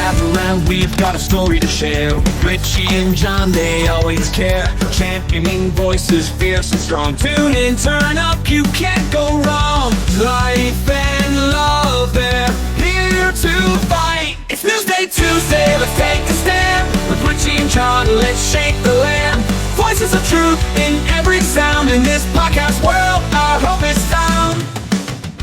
gather round, we've got a story to share. Richie and John, they always care. Championing voices, fierce and strong. Tune in, turn up, you can't go wrong. Life and love, they're here to fight. It's Newsday Tuesday, let's take a stand. With Richie and John, let's shake the land. Voices of truth in every sound. In this podcast world, our hope is found.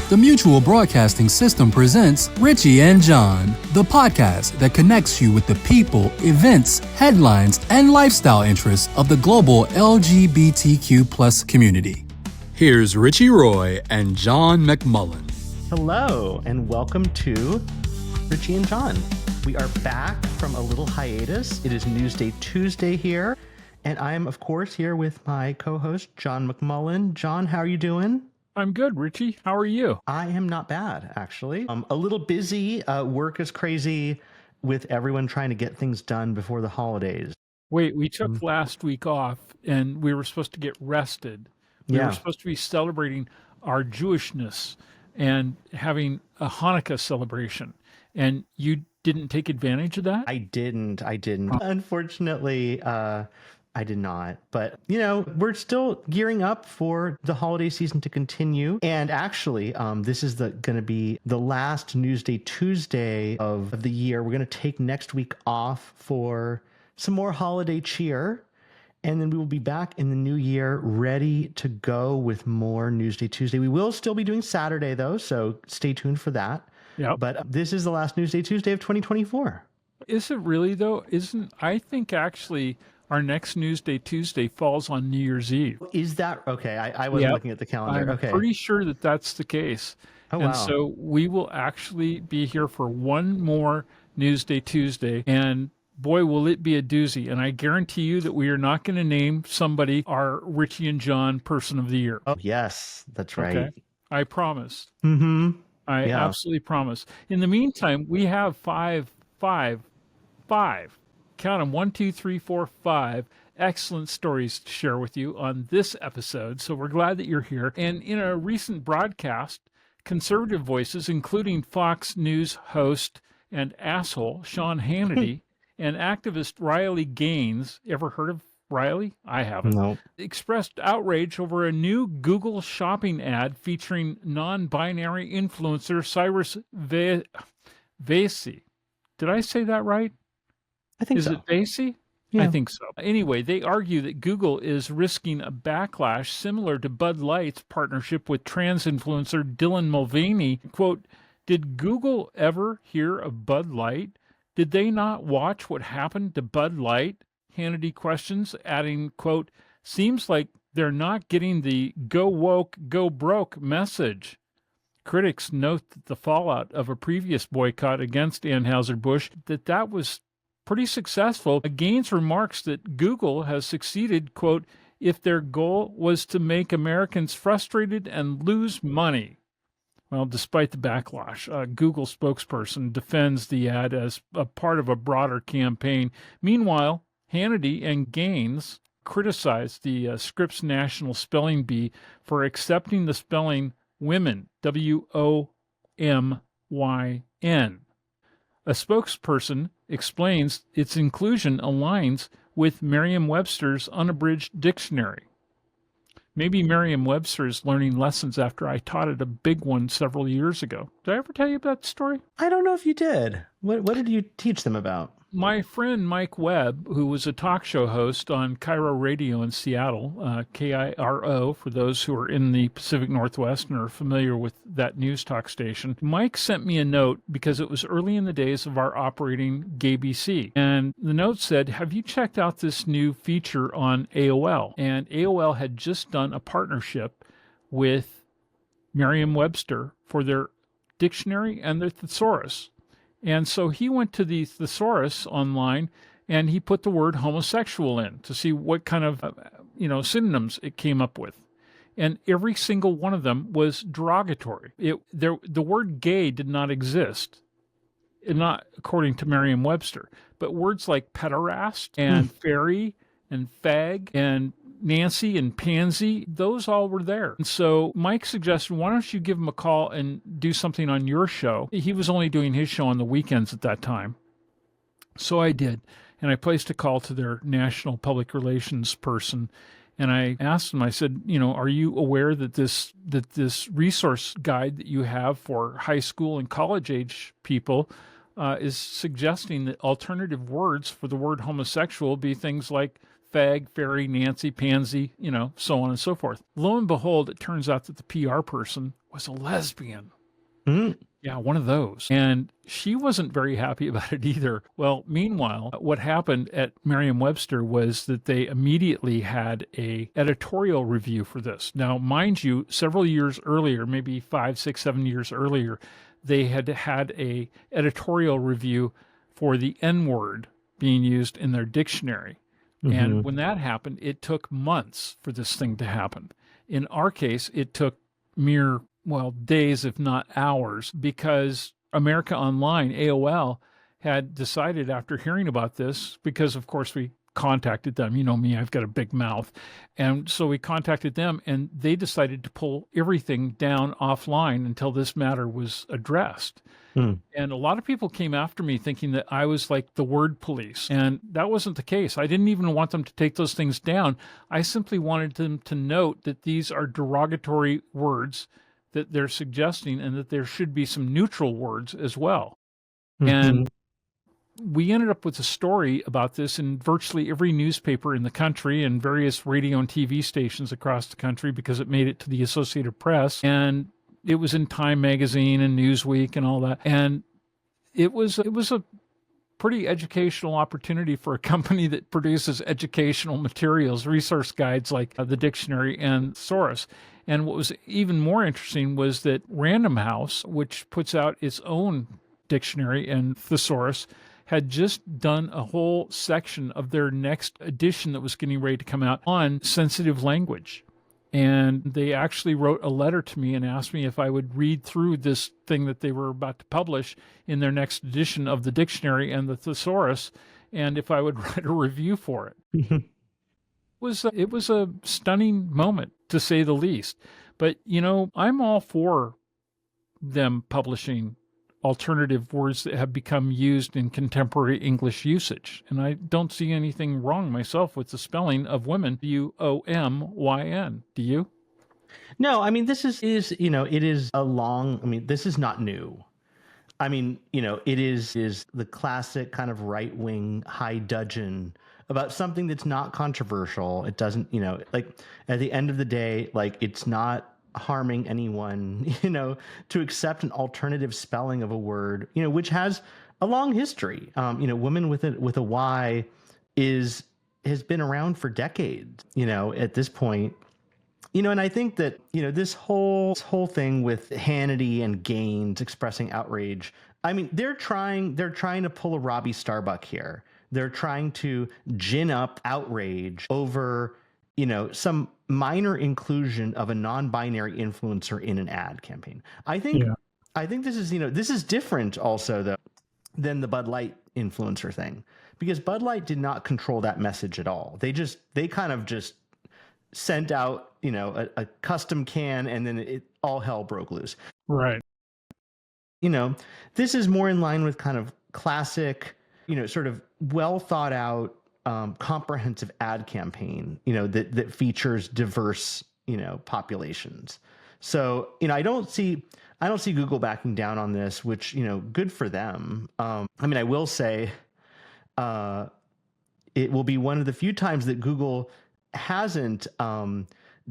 The Mutual Broadcasting System presents Richie and John, the podcast that connects you with the people, events, headlines, and lifestyle interests of the global LGBTQ+ community. Here's Richie Roy and John McMullen. Hello, and welcome to Richie and John. We are back from a little hiatus. It is Newsday Tuesday here, and I am, of course, here with my co-host, John McMullen. John, how are you doing? I'm good, Richie. How are you? I am not bad, actually. A little busy. Work is crazy with everyone trying to get things done before the holidays. Wait, we took last week off, and we were supposed to get rested. We were supposed to be celebrating our Jewishness and having a Hanukkah celebration. And you didn't take advantage of that? I didn't. Unfortunately, I did not. But, you know, we're still gearing up for the holiday season to continue. And actually, this is going to be the last Newsday Tuesday of the year. We're going to take next week off for some more holiday cheer. And then we will be back in the new year ready to go with more Newsday Tuesday. We will still be doing Saturday, though, so stay tuned for that. Yep. But this is the last Newsday Tuesday of 2024. Is it really, though? I think actually our next Newsday Tuesday falls on New Year's Eve. Is that okay? I wasn't looking at the calendar. I'm pretty sure that that's the case. Oh, wow. And so we will actually be here for one more Newsday Tuesday, and boy, will it be a doozy. And I guarantee you that we are not going to name somebody our Richie and John Person of the Year. Oh, yes, that's right. Okay. I promise. Mm-hmm. I absolutely promise. In the meantime, we have five, count them, 1, 2, 3, 4, 5 excellent stories to share with you on this episode. So we're glad that you're here. And in a recent broadcast, conservative voices, including Fox News host and asshole Sean Hannity and activist Riley Gaines, ever heard of Riley? I haven't. No. Expressed outrage over a new Google shopping ad featuring non-binary influencer Cyrus Vasey. Did I say that right? I think so. Is it Vasey? Yeah. I think so. Anyway, they argue that Google is risking a backlash similar to Bud Light's partnership with trans influencer Dylan Mulvaney. Quote, did Google ever hear of Bud Light? Did they not watch what happened to Bud Light? Hannity questions, adding, quote, seems like they're not getting the go woke, go broke message. Critics note that the fallout of a previous boycott against Anheuser-Busch, that was pretty successful. Gaines remarks that Google has succeeded, quote, if their goal was to make Americans frustrated and lose money. Well, despite the backlash, a Google spokesperson defends the ad as a part of a broader campaign. Meanwhile, Hannity and Gaines criticized the Scripps National Spelling Bee for accepting the spelling women, W-O-M-Y-N. A spokesperson explains its inclusion aligns with Merriam-Webster's unabridged dictionary. Maybe Merriam-Webster is learning lessons after I taught it a big one several years ago. Did I ever tell you about the story? I don't know if you did. What did you teach them about? My friend Mike Webb, who was a talk show host on Cairo Radio in Seattle, KIRO, for those who are in the Pacific Northwest and are familiar with that news talk station, Mike sent me a note because it was early in the days of our operating GayBC. And the note said, have you checked out this new feature on AOL? And AOL had just done a partnership with Merriam-Webster for their dictionary and their thesaurus. And so he went to the thesaurus online and he put the word homosexual in to see what kind of, synonyms it came up with. And every single one of them was derogatory. The word gay did not exist, not according to Merriam-Webster, but words like pederast and fairy and fag and Nancy and Pansy, those all were there. And so Mike suggested, why don't you give him a call and do something on your show? He was only doing his show on the weekends at that time. So I did, and I placed a call to their national public relations person, and I asked them. I said, are you aware that this resource guide that you have for high school and college age people is suggesting that alternative words for the word homosexual be things like fag, fairy, Nancy, pansy, so on and so forth. Lo and behold, it turns out that the PR person was a lesbian. Mm. Yeah, one of those. And she wasn't very happy about it either. Well, meanwhile, what happened at Merriam-Webster was that they immediately had a editorial review for this. Now, mind you, several years earlier, maybe 5, 6, 7 years earlier, they had had a editorial review for the N-word being used in their dictionary. Mm-hmm. And when that happened, it took months for this thing to happen. In our case, it took mere days, if not hours, because America Online, AOL, had decided after hearing about this, because of course we contacted them, you know me, I've got a big mouth. And so we contacted them and they decided to pull everything down offline until this matter was addressed. And a lot of people came after me thinking that I was like the word police. And that wasn't the case. I didn't even want them to take those things down. I simply wanted them to note that these are derogatory words that they're suggesting and that there should be some neutral words as well. Mm-hmm. And we ended up with a story about this in virtually every newspaper in the country and various radio and TV stations across the country because it made it to the Associated Press. And it was in Time Magazine and Newsweek and all that. And it was a pretty educational opportunity for a company that produces educational materials, resource guides like the dictionary and thesaurus. And what was even more interesting was that Random House, which puts out its own dictionary and thesaurus, had just done a whole section of their next edition that was getting ready to come out on sensitive language. And they actually wrote a letter to me and asked me if I would read through this thing that they were about to publish in their next edition of the dictionary and the thesaurus, and if I would write a review for it. It was a stunning moment, to say the least. But, I'm all for them publishing alternative words that have become used in contemporary English usage. And I don't see anything wrong myself with the spelling of women, Womyn. Do you? No, I mean, this is it is this is not new. I mean, it is the classic kind of right-wing high dudgeon about something that's not controversial. It doesn't, like at the end of the day, like it's not harming anyone, to accept an alternative spelling of a word, which has a long history. Women with a Y has been around for decades, at this point. And I think that, this whole thing with Hannity and Gaines expressing outrage, I mean, they're trying to pull a Robbie Starbuck here. They're trying to gin up outrage over, some minor inclusion of a non-binary influencer in an ad campaign. I think this is, this is different also though than the Bud Light influencer thing, because Bud Light did not control that message at all. They kind of just sent out, a custom can, and then all hell broke loose. Right. This is more in line with kind of classic, sort of well thought out, comprehensive ad campaign, that features diverse, populations. So, I don't see Google backing down on this, which, good for them. I mean, I will say, it will be one of the few times that Google hasn't,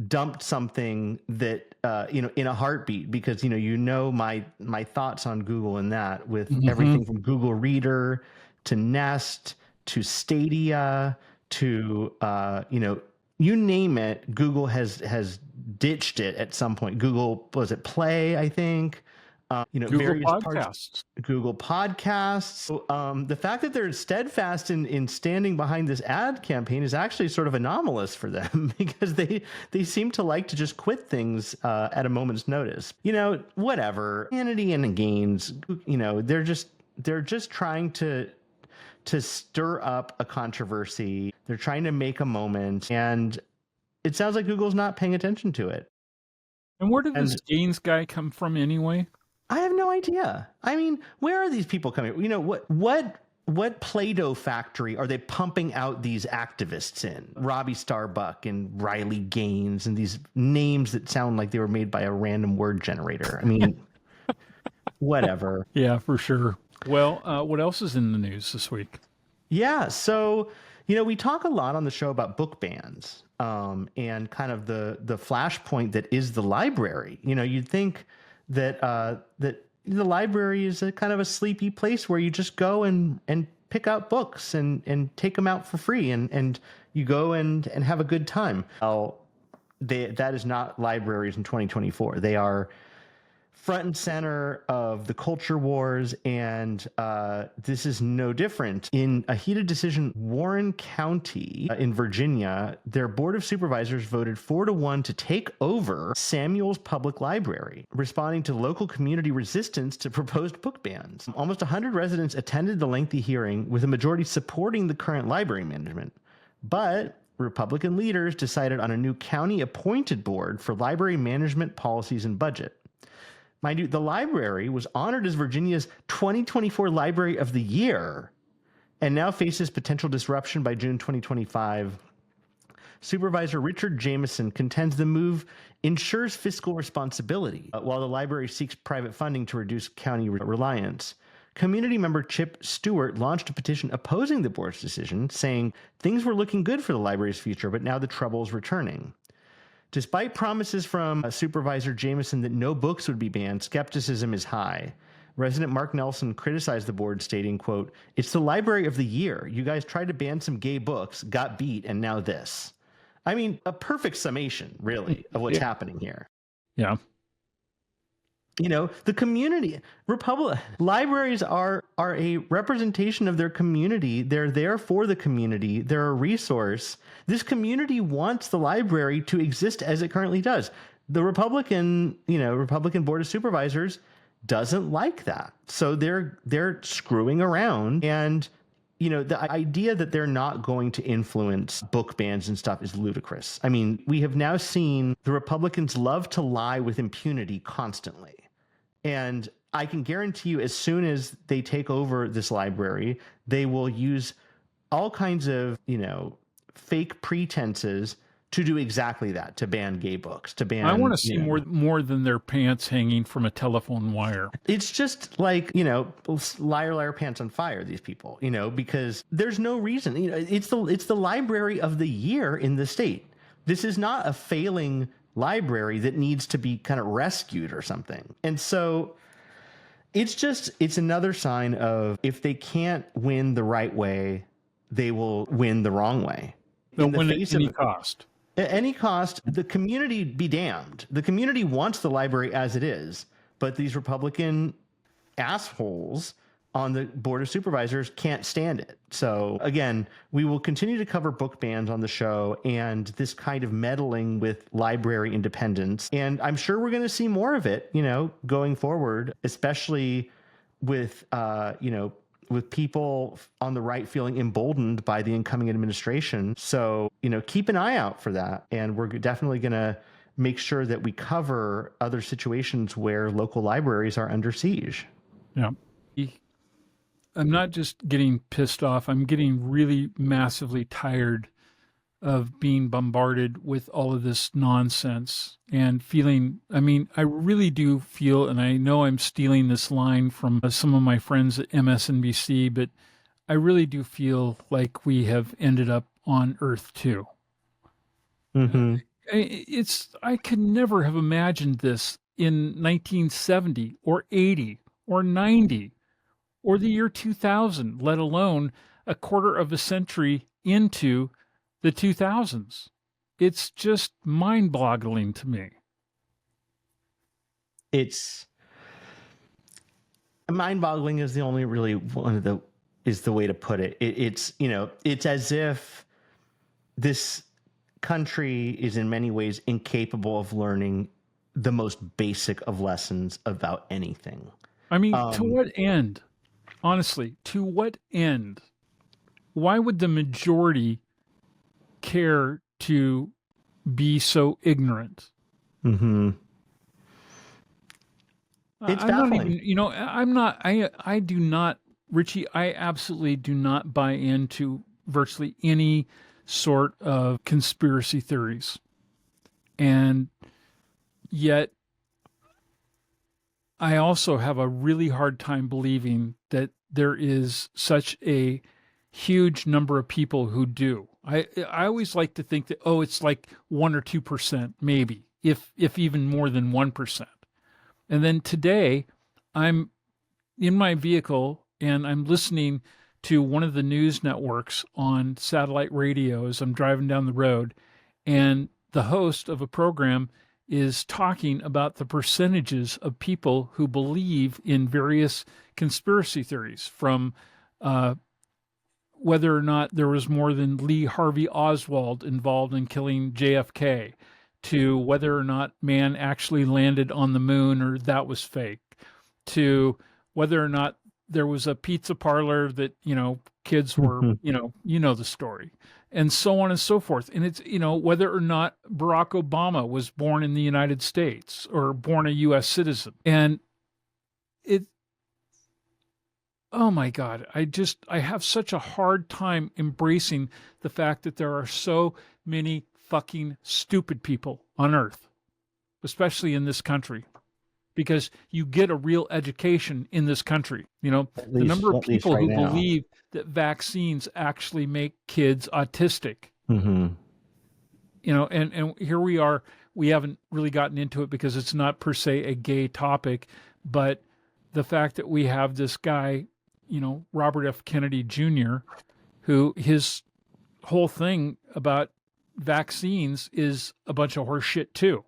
dumped something that, in a heartbeat, because, my thoughts on Google and that with everything from Google Reader to Nest to Stadia to, you name it, Google has ditched it at some point. Google, was it Play, I think? Google various Podcasts. Google Podcasts. So, the fact that they're steadfast in standing behind this ad campaign is actually sort of anomalous for them, because they seem to like to just quit things at a moment's notice. Whatever. Hannity and Gaines, they're just trying to stir up a controversy. They're trying to make a moment, and it sounds like Google's not paying attention to it. And where did this Gaines guy come from anyway? I have no idea. I mean, where are these people coming? What what Play-Doh factory are they pumping out these activists in? Robbie Starbuck and Riley Gaines and these names that sound like they were made by a random word generator. I mean, whatever. Yeah, for sure. Well, what else is in the news this week? Yeah, so we talk a lot on the show about book bans, and kind of the flashpoint that is the library. You'd think that that the library is a kind of a sleepy place where you just go and pick out books and take them out for free, and you go and have a good time. Well, that is not libraries in 2024. They are front and center of the culture wars, and this is no different. In a heated decision, Warren County in Virginia, their board of supervisors voted 4-1 to take over Samuel's Public Library, responding to local community resistance to proposed book bans. Almost 100 residents attended the lengthy hearing, with a majority supporting the current library management. But Republican leaders decided on a new county-appointed board for library management, policies, and budget. Mind you, the library was honored as Virginia's 2024 Library of the Year and now faces potential disruption by June 2025. Supervisor Richard Jameson contends the move ensures fiscal responsibility, while the library seeks private funding to reduce county reliance. Community member Chip Stewart launched a petition opposing the board's decision, saying things were looking good for the library's future, but now the trouble is returning. Despite promises from Supervisor Jameson that no books would be banned, skepticism is high. Resident Mark Nelson criticized the board, stating, quote, "It's the library of the year. You guys tried to ban some gay books, got beat, and now this." I mean, a perfect summation, really, of what's happening here. Yeah. The community, libraries are a representation of their community. They're there for the community. They're a resource. This community wants the library to exist as it currently does. The Republican Board of Supervisors doesn't like that. So they're screwing around. And, the idea that they're not going to influence book bans and stuff is ludicrous. I mean, we have now seen the Republicans love to lie with impunity constantly. And I can guarantee you, as soon as they take over this library, they will use all kinds of, fake pretenses to do exactly that, to ban gay books, to ban... I want to see more than their pants hanging from a telephone wire. It's just like, liar, liar, pants on fire, these people, because there's no reason. It's the library of the year in the state. This is not a failing library that needs to be kind of rescued or something. And so it's another sign of, if they can't win the right way, they will win the wrong way. They'll win at any cost. At any cost, the community be damned. The community wants the library as it is, but these Republican assholes on the Board of Supervisors can't stand it. So again, we will continue to cover book bans on the show and this kind of meddling with library independence. And I'm sure we're going to see more of it, going forward, especially with, with people on the right feeling emboldened by the incoming administration. So, keep an eye out for that. And we're definitely going to make sure that we cover other situations where local libraries are under siege. Yeah. I'm not just getting pissed off. I'm getting really massively tired of being bombarded with all of this nonsense and feeling, I really do feel, and I know I'm stealing this line from some of my friends at MSNBC, but I really do feel like we have ended up on Earth 2. Mm-hmm. I could never have imagined this in 1970 or 80 or 90 or the year 2000, let alone a quarter of a century into the 2000s. It's just mind-boggling to me. It's mind-boggling is the only really is the way to put it. It's as if this country is in many ways incapable of learning the most basic of lessons about anything. To what end? Honestly, to what end? Why would the majority care to be so ignorant? Mm-hmm. It's baffling. I do not Richie, I absolutely do not buy into virtually any sort of conspiracy theories. And yet, I also have a really hard time believing that there is such a huge number of people who do. I always like to think that, oh, it's like 1 or 2%, maybe, if even more than 1%. And then today, I'm in my vehicle and I'm listening to one of the news networks on satellite radio as I'm driving down the road. And the host of a program is talking about the percentages of people who believe in various conspiracy theories, from whether or not there was more than Lee Harvey Oswald involved in killing JFK, to whether or not man actually landed on the moon or that was fake, to whether or not there was a pizza parlor that, kids were, the story, and so on and so forth. And it's, whether or not Barack Obama was born in the United States or born a U.S. citizen. And oh my God, I have such a hard time embracing the fact that there are so many fucking stupid people on earth, especially in this country, because you get a real education in this country. The number of people who believe that vaccines actually make kids autistic, and here we are, we haven't really gotten into it because it's not per se a gay topic, but the fact that we have this guy, Robert F. Kennedy Jr., who his whole thing about vaccines is a bunch of horse shit too.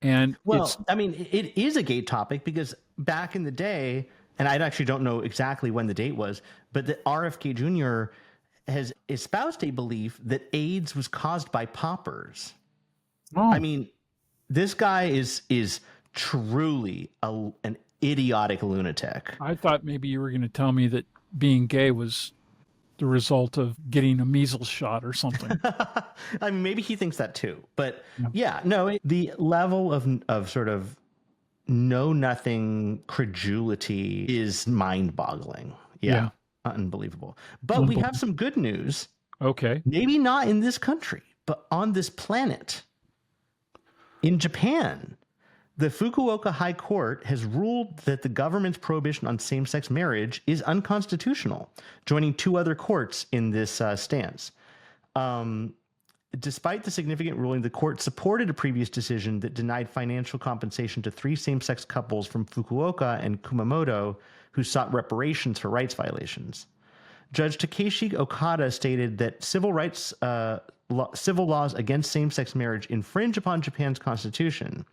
And it is a gay topic because back in the day, and I actually don't know exactly when the date was, but the RFK Jr. has espoused a belief that AIDS was caused by poppers. Oh. I mean, this guy is truly an idiotic lunatic. I thought maybe you were going to tell me that being gay was the result of getting a measles shot or something. I mean, maybe he thinks that too. But the level of sort of know-nothing credulity is mind-boggling. Yeah. Unbelievable. But we have some good news. Okay. Maybe not in this country, but on this planet. In Japan, the Fukuoka High Court has ruled that the government's prohibition on same-sex marriage is unconstitutional, joining 2 other courts in this stance. Despite the significant ruling, the court supported a previous decision that denied financial compensation to 3 same-sex couples from Fukuoka and Kumamoto who sought reparations for rights violations. Judge Takeshi Okada stated that civil laws against same-sex marriage infringe upon Japan's constitution,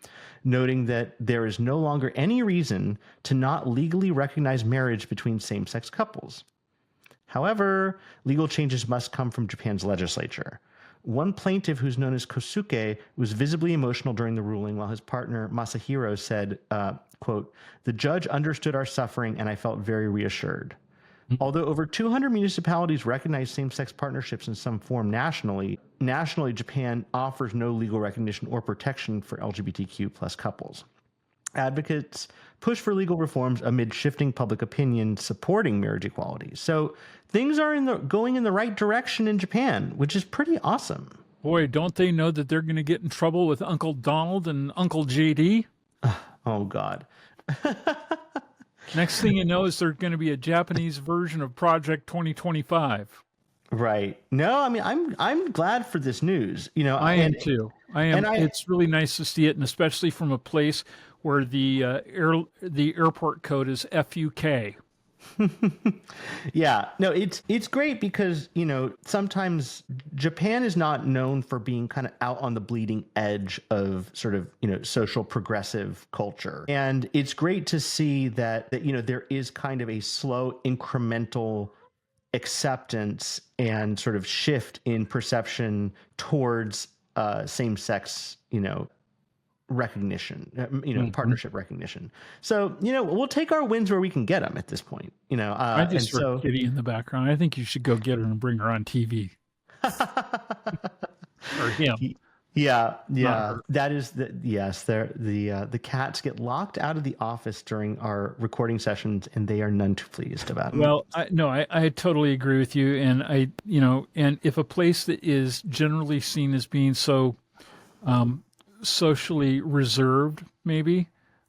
noting that there is no longer any reason to not legally recognize marriage between same-sex couples. However, legal changes must come from Japan's legislature. One plaintiff, who's known as Kosuke, was visibly emotional during the ruling, while his partner Masahiro said, quote, "The judge understood our suffering and I felt very reassured." Although over 200 municipalities recognize same-sex partnerships in some form nationally, Japan offers no legal recognition or protection for LGBTQ plus couples. Advocates push for legal reforms amid shifting public opinion supporting marriage equality. So things are going in the right direction in Japan, which is pretty awesome. Boy, don't they know that they're going to get in trouble with Uncle Donald and Uncle JD? Oh, God. Next thing you know is there's going to be a Japanese version of Project 2025. Right. No, I mean, I'm glad for this news. I am too. I am. It's really nice to see it, and especially from a place where the airport code is FUK. Yeah, no, it's great because, sometimes Japan is not known for being kind of out on the bleeding edge of sort of, social progressive culture. And it's great to see that there is kind of a slow incremental acceptance and sort of shift in perception towards same-sex, recognition, partnership recognition. So, we'll take our wins where we can get them at this point, I just heard Kitty in the background. I think you should go get her and bring her on TV. Or him. Yeah, Not yeah. her. That is the cats get locked out of the office during our recording sessions, and they are none too pleased about it. Well, I totally agree with you. And and if a place that is generally seen as being so socially reserved, maybe,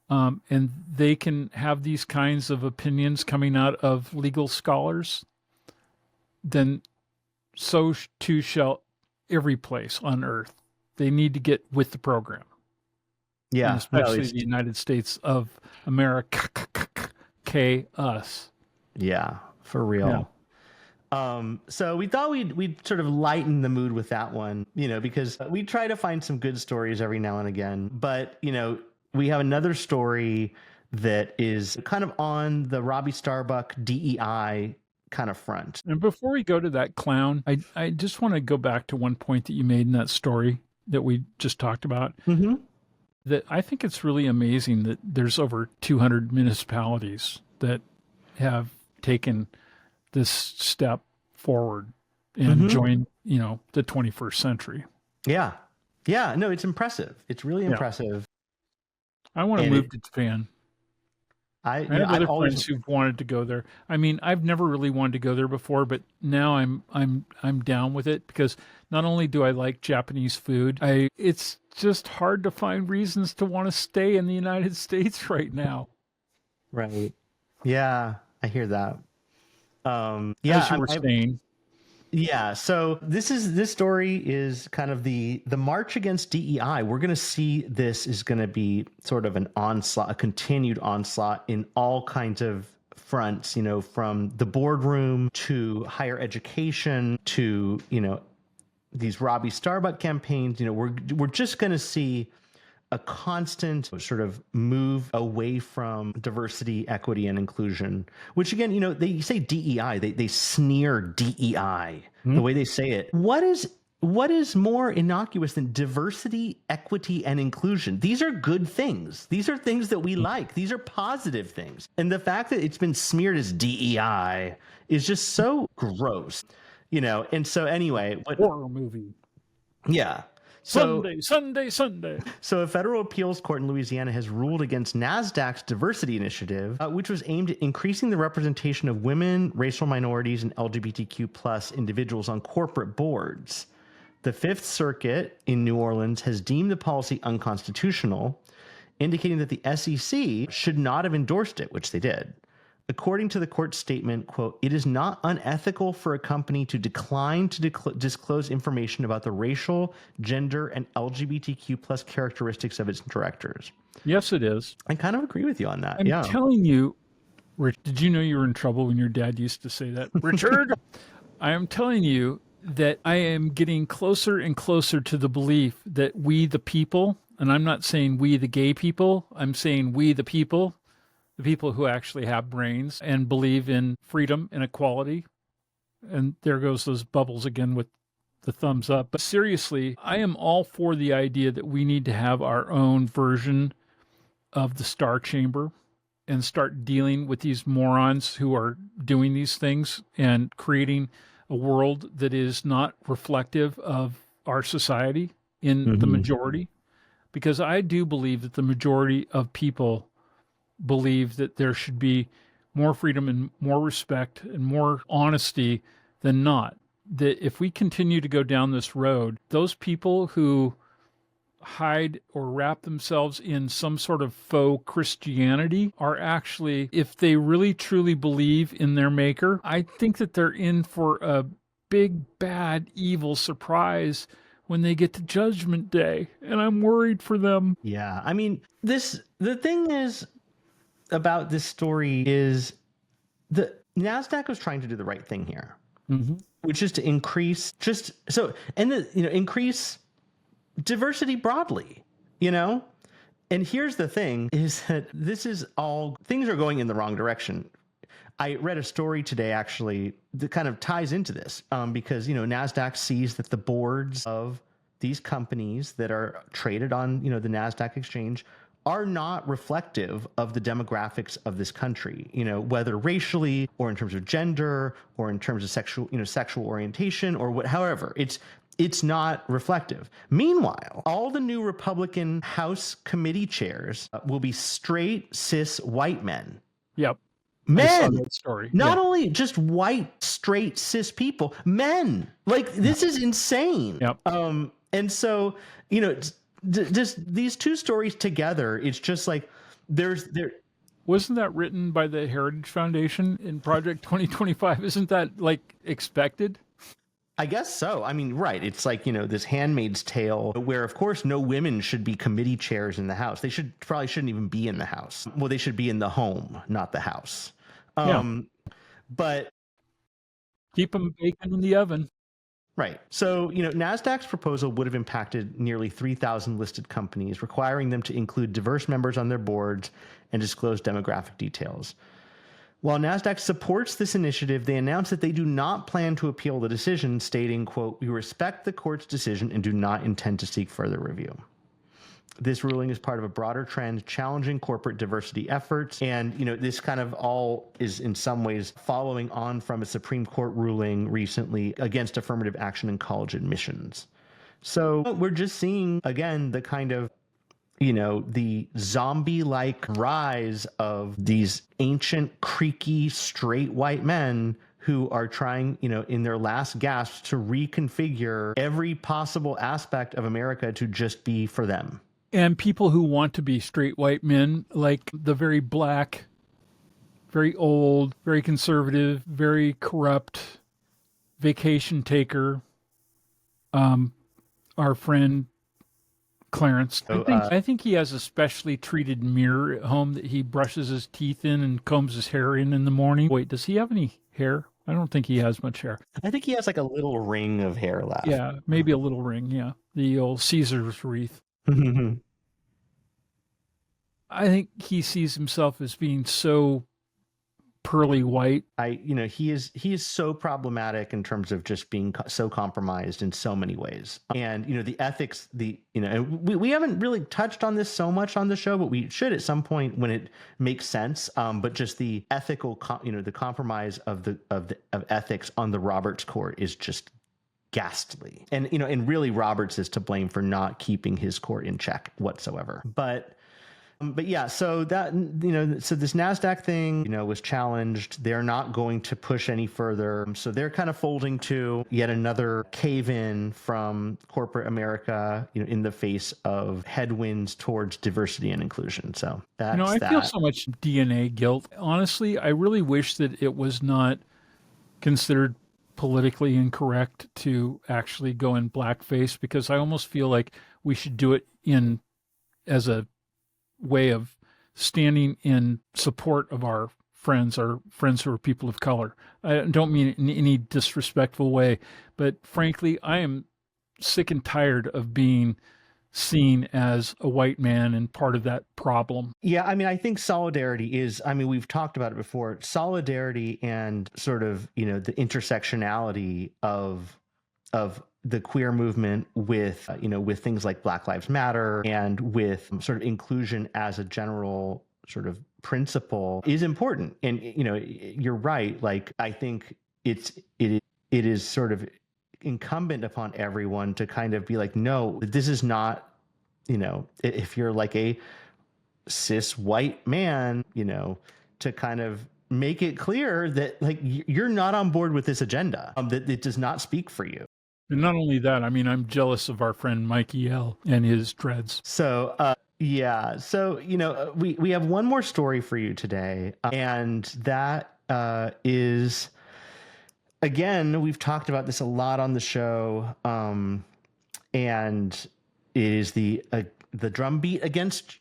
and they can have these kinds of opinions coming out of legal scholars, then so too shall every place on earth. They need to get with the program. Yeah, And especially the United States of America, us. Yeah, for real. So we thought we'd sort of lighten the mood with that one, because we try to find some good stories every now and again. But, we have another story that is kind of on the Robbie Starbuck DEI kind of front. And before we go to that clown, I just want to go back to one point that you made in that story that we just talked about. Mm-hmm. That I think it's really amazing that there's over 200 municipalities that have taken this step forward and joined, the 21st century. Yeah. Yeah. No, it's impressive. It's really impressive. I want to move to Japan. I have other friends who've wanted to go there. I mean, I've never really wanted to go there before, but now I'm down with it because not only do I like Japanese food, it's just hard to find reasons to want to stay in the United States right now. Right. Yeah, I hear that. As you were saying. Yeah, so this story is kind of the march against DEI. We're going to see this is going to be sort of an onslaught, a continued onslaught in all kinds of fronts, from the boardroom to higher education to, these Robbie Starbuck campaigns. We're just going to see a constant sort of move away from diversity, equity, and inclusion, which again, they say DEI, they sneer DEI, the way they say it. What is more innocuous than diversity, equity, and inclusion? These are good things. These are things that we like. These are positive things. And the fact that it's been smeared as DEI is just so gross, and so anyway. Horror movie. Yeah. Sunday. So a federal appeals court in Louisiana has ruled against NASDAQ's diversity initiative, which was aimed at increasing the representation of women, racial minorities, and LGBTQ plus individuals on corporate boards. The Fifth Circuit in New Orleans has deemed the policy unconstitutional, indicating that the SEC should not have endorsed it, which they did. According to the court's statement, quote, "It is not unethical for a company to decline to disclose information about the racial, gender, and LGBTQ plus characteristics of its directors." Yes, it is. I kind of agree with you on that. I'm telling you, Rich, did you know you were in trouble when your dad used to say that? Richard, I am telling you that I am getting closer and closer to the belief that we the people, and I'm not saying we the gay people, I'm saying we the people who actually have brains and believe in freedom and equality. And there goes those bubbles again with the thumbs up. But seriously, I am all for the idea that we need to have our own version of the Star Chamber and start dealing with these morons who are doing these things and creating a world that is not reflective of our society in the majority. Because I do believe that the majority of people believe that there should be more freedom and more respect and more honesty than not. That if we continue to go down this road, those people who hide or wrap themselves in some sort of faux Christianity are actually, if they really truly believe in their maker, I think that they're in for a big, bad, evil surprise when they get to Judgment Day. And I'm worried for them. Yeah. I mean, the thing is, about this story is the NASDAQ was trying to do the right thing here, which is to increase increase diversity broadly, And here's the thing is that things are going in the wrong direction. I read a story today, actually, that kind of ties into this because, NASDAQ sees that the boards of these companies that are traded on, the NASDAQ exchange are not reflective of the demographics of this country, whether racially or in terms of gender or in terms of sexual orientation or however. it's not reflective. Meanwhile, all the new Republican House committee chairs will be straight, cis, white men. Yep. Men. I saw that story. Not only just white, straight, cis people, men. Like, this is insane. Yep. And so, you know, just these two stories together, it's just like there. Wasn't that written by the Heritage Foundation in Project 2025? Isn't that like expected? I guess so. I mean, right. It's like, you know, this Handmaid's Tale where, of course, no women should be committee chairs in the House. They probably shouldn't even be in the House. Well, they should be in the home, not the House. But keep them baking in the oven. Right. So, you know, NASDAQ's proposal would have impacted nearly 3,000 listed companies, requiring them to include diverse members on their boards and disclose demographic details. While NASDAQ supports this initiative, they announced that they do not plan to appeal the decision, stating, quote, "We respect the court's decision and do not intend to seek further review." This ruling is part of a broader trend challenging corporate diversity efforts. And, you know, this kind of all is in some ways following on from a Supreme Court ruling recently against affirmative action in college admissions. So we're just seeing, again, the kind of, you know, the zombie-like rise of these ancient, creaky, straight white men who are trying, you know, in their last gasp to reconfigure every possible aspect of America to just be for them. And people who want to be straight white men, like the very black, very old, very conservative, very corrupt vacation taker, our friend Clarence. I think he has a specially treated mirror at home that he brushes his teeth in and combs his hair in the morning. Wait, does he have any hair? I don't think he has much hair. I think he has like a little ring of hair left. Yeah, maybe a little ring. Yeah, the old Caesar's wreath. I think he sees himself as being so pearly white. You know, he is so problematic in terms of just being so compromised in so many ways. And, you know, the ethics, you know, and we haven't really touched on this so much on the show, but we should at some point when it makes sense. But just the ethical, you know, the compromise of ethics on the Roberts court is just ghastly. And, you know, and really Roberts is to blame for not keeping his court in check whatsoever. But yeah, so that, you know, so this NASDAQ thing, you know, was challenged. They're not going to push any further. So they're kind of folding to yet another cave in from corporate America, you know, in the face of headwinds towards diversity and inclusion. So that's, you know, I feel so much DNA guilt. Honestly, I really wish that it was not considered politically incorrect to actually go in blackface, because I almost feel like we should do it as a way of standing in support of our friends who are people of color. I don't mean it in any disrespectful way, but frankly, I am sick and tired of being seen as a white man and part of that problem. Yeah, I mean, I think solidarity is, I mean, we've talked about it before, solidarity and sort of, you know, the intersectionality of the queer movement with, you know, with things like Black Lives Matter and with sort of inclusion as a general sort of principle is important. And, you know, you're right. Like, I think it is sort of incumbent upon everyone to kind of be like, no, this is not, you know, if you're like a cis white man, you know, to kind of make it clear that like you're not on board with this agenda, that it does not speak for you. And not only that, I mean, I'm jealous of our friend Mikey L and his dreads. So, yeah. So, you know, we have one more story for you today. And that is, again, we've talked about this a lot on the show. And it is the drumbeat against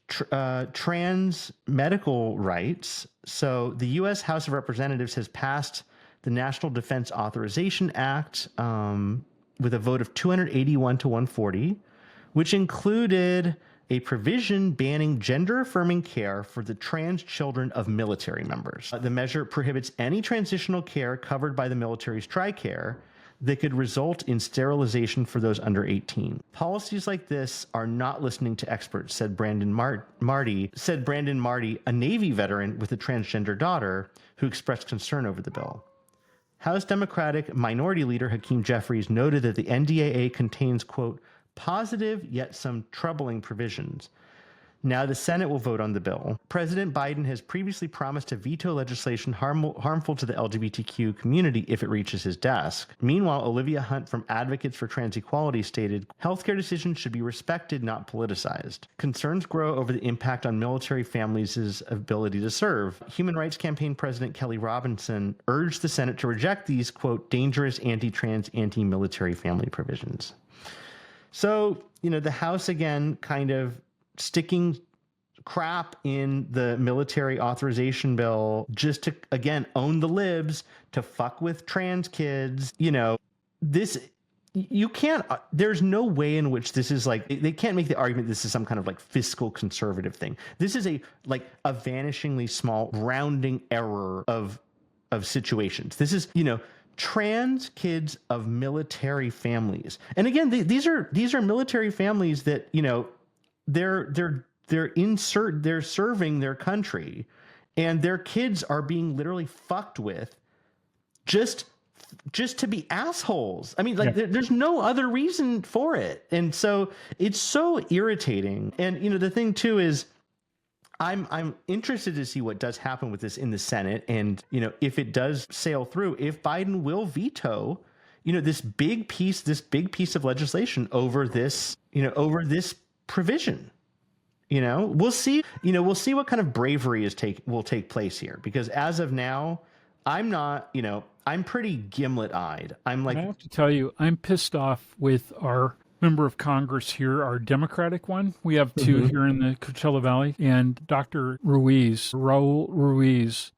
trans medical rights. So the U.S. House of Representatives has passed the National Defense Authorization Act, with a vote of 281 to 140, which included a provision banning gender-affirming care for the trans children of military members. The measure prohibits any transitional care covered by the military's TRICARE that could result in sterilization for those under 18. Policies like this are not listening to experts, said Brandon Marty, a Navy veteran with a transgender daughter who expressed concern over the bill. House Democratic Minority Leader Hakeem Jeffries noted that the NDAA contains, quote, positive yet some troubling provisions. Now the Senate will vote on the bill. President Biden has previously promised to veto legislation harmful to the LGBTQ community if it reaches his desk. Meanwhile, Olivia Hunt from Advocates for Trans Equality stated, healthcare decisions should be respected, not politicized. Concerns grow over the impact on military families' ability to serve. Human Rights Campaign President Kelly Robinson urged the Senate to reject these, quote, dangerous anti-trans, anti-military family provisions. So, the House, again, kind of sticking crap in the military authorization bill just to, again, own the libs, to fuck with trans kids. This, you can't, there's no way in which this is like, they can't make the argument this is some kind of like fiscal conservative thing. This is a vanishingly small rounding error of situations. This is, trans kids of military families. And again, these are military families that, they're serving their country, and their kids are being literally fucked with just to be assholes. I mean, there's no other reason for it. And so it's so irritating. And, the thing too is I'm interested to see what does happen with this in the Senate. And, if it does sail through, if Biden will veto, this big piece of legislation over this provision. We'll see what kind of bravery will take place here, because as of now, I'm not, I'm pretty gimlet-eyed. I have to tell you, I'm pissed off with our member of Congress here, our Democratic one. We have two here in the Coachella Valley, and Dr. Raul Ruiz,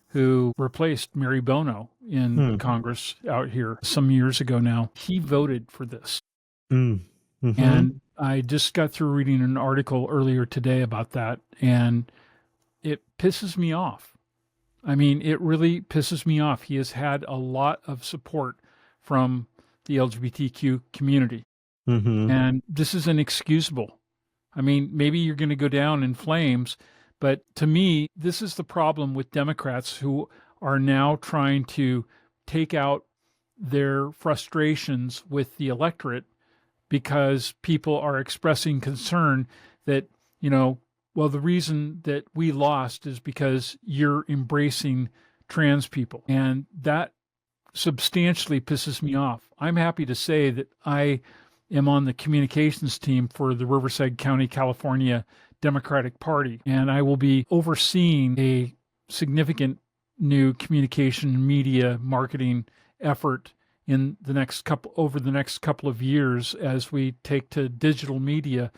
who replaced Mary Bono in Congress out here some years ago now. He voted for this. And I just got through reading an article earlier today about that, and it pisses me off. I mean, it really pisses me off. He has had a lot of support from the LGBTQ community, and this is inexcusable. I mean, maybe you're going to go down in flames, but to me, this is the problem with Democrats who are now trying to take out their frustrations with the electorate, because people are expressing concern that, the reason that we lost is because you're embracing trans people. And that substantially pisses me off. I'm happy to say that I am on the communications team for the Riverside County, California Democratic Party, and I will be overseeing a significant new communication media marketing effort over the next couple of years as we take to digital media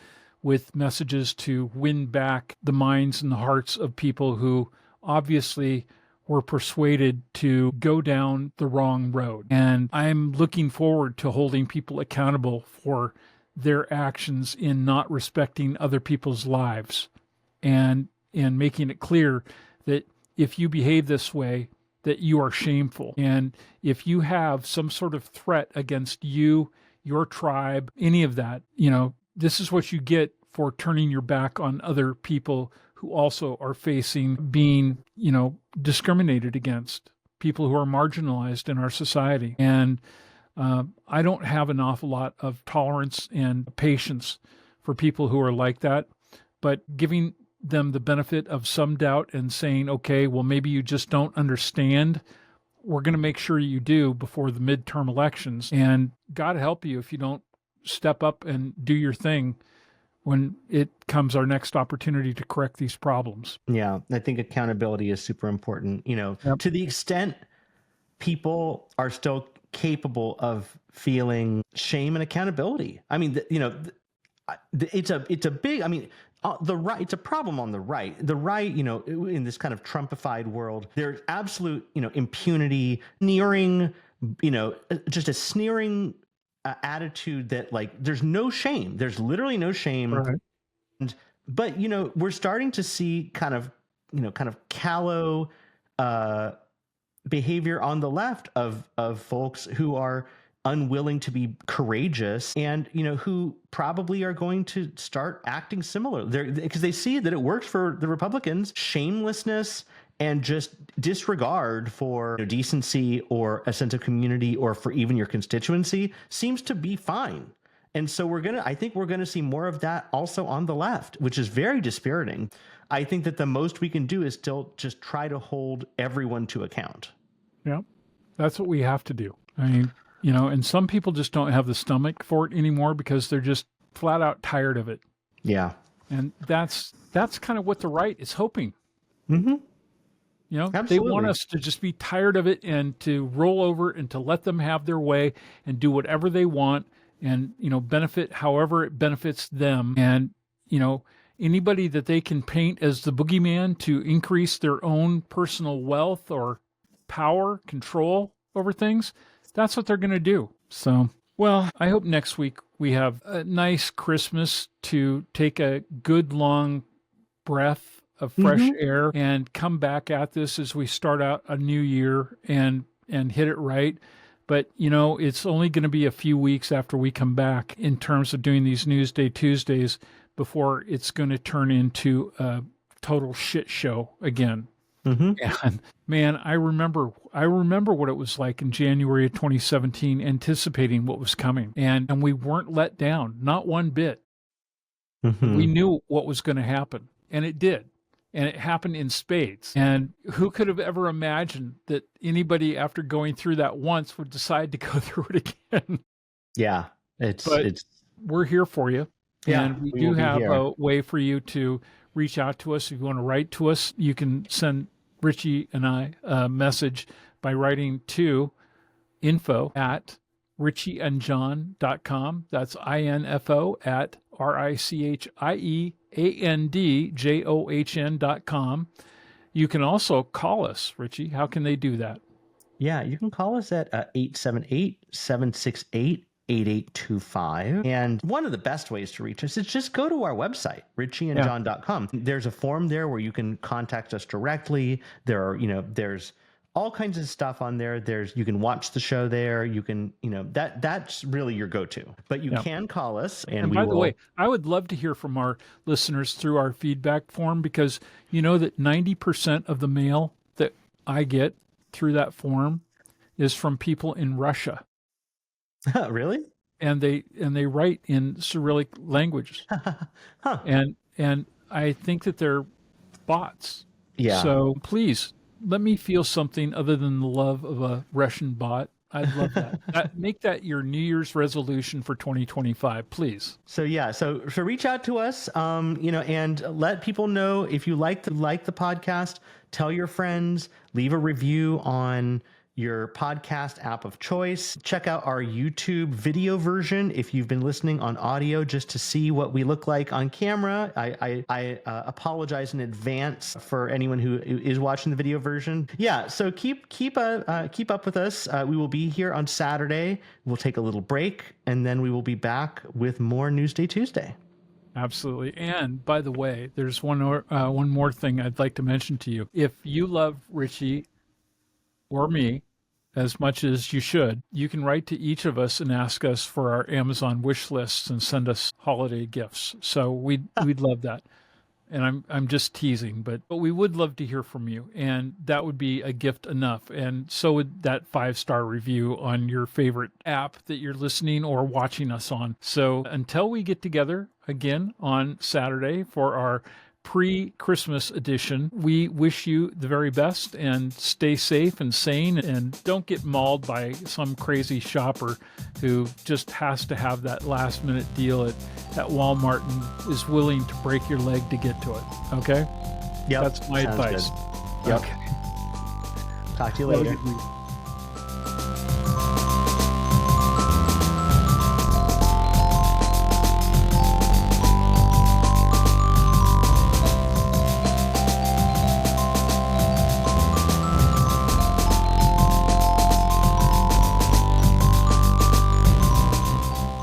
with messages to win back the minds and the hearts of people who obviously were persuaded to go down the wrong road. And I'm looking forward to holding people accountable for their actions in not respecting other people's lives, and making it clear that if you behave this way, that you are shameful. And if you have some sort of threat against you, your tribe, any of that, this is what you get for turning your back on other people who also are facing being, discriminated against, people who are marginalized in our society. And I don't have an awful lot of tolerance and patience for people who are like that, but giving them the benefit of some doubt and saying, okay, well, maybe you just don't understand. We're going to make sure you do before the midterm elections. And God help you if you don't step up and do your thing when it comes our next opportunity to correct these problems. Yeah, I think accountability is super important. To the extent people are still capable of feeling shame and accountability. I mean, it's a big, the right, it's a problem on the right. The right, in this kind of Trumpified world, there's absolute, impunity, sneering, just a sneering attitude that there's no shame. There's literally no shame. Right. But, we're starting to see kind of callow behavior on the left of folks who are unwilling to be courageous, and who probably are going to start acting similar because they see that it works for the Republicans. Shamelessness and just disregard for decency or a sense of community or for even your constituency seems to be fine. And so I think we're gonna see more of that also on the left, which is very dispiriting. I think that the most we can do is still just try to hold everyone to account. Yeah, that's what we have to do. I mean, and some people just don't have the stomach for it anymore because they're just flat out tired of it. Yeah. And that's kind of what the right is hoping. Mm-hmm. They want us to just be tired of it and to roll over and to let them have their way and do whatever they want and, benefit however it benefits them. And, anybody that they can paint as the boogeyman to increase their own personal wealth or power, control over things, that's what they're going to do. So, well, I hope next week we have a nice Christmas to take a good long breath of fresh air and come back at this as we start out a new year and hit it right. But, it's only going to be a few weeks after we come back in terms of doing these Newsday Tuesdays before it's going to turn into a total shit show again. And man, I remember what it was like in January of 2017, anticipating what was coming. And we weren't let down, not one bit. We knew what was going to happen, and it did. And it happened in spades. And who could have ever imagined that anybody, after going through that once, would decide to go through it again? Yeah, we're here for you. Yeah, and we do have a way for you to reach out to us. If you want to write to us, you can send Richie and I a message by writing to info@richieandjohn.com. That's info@RICHIEANDJOHN.com. You can also call us, Richie. How can they do that? Yeah, you can call us at 878-768-8825. And one of the best ways to reach us is just go to our website, richieandjohn.com. There's a form there where you can contact us directly. There's all kinds of stuff on there. You can watch the show there. You can, that's really your go-to. But you can call us. And by the way, I would love to hear from our listeners through our feedback form, because you know that 90% of the mail that I get through that form is from people in Russia. Really? And they write in Cyrillic language. And I think that they're bots. Yeah. So please let me feel something other than the love of a Russian bot. I'd love that. Make that your New Year's resolution for 2025, please. So reach out to us, and let people know if you like the podcast. Tell your friends, leave a review on your podcast app of choice. Check out our YouTube video version if you've been listening on audio, just to see what we look like on camera. I apologize in advance for anyone who is watching the video version. Yeah, so keep up with us. We will be here on Saturday. We'll take a little break, and then we will be back with more Newsday Tuesday. Absolutely. And by the way, there's one more thing I'd like to mention to you. If you love Richie or me as much as you should, you can write to each of us and ask us for our Amazon wish lists and send us holiday gifts. So we'd love that. And I'm just teasing, but we would love to hear from you, and that would be a gift enough. And so would that 5-star review on your favorite app that you're listening or watching us on. So until we get together again on Saturday for our pre-Christmas edition, we wish you the very best, and stay safe and sane, and don't get mauled by some crazy shopper who just has to have that last minute deal at Walmart and is willing to break your leg to get to it. Okay? Yep. That's my advice. Good. Yep. Okay. Talk to you later.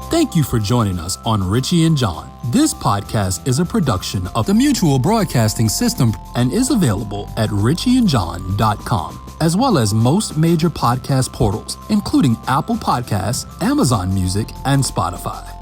Thank you for joining us on Richie and John. This podcast is a production of the Mutual Broadcasting System and is available at richieandjohn.com, as well as most major podcast portals, including Apple Podcasts, Amazon Music, and Spotify.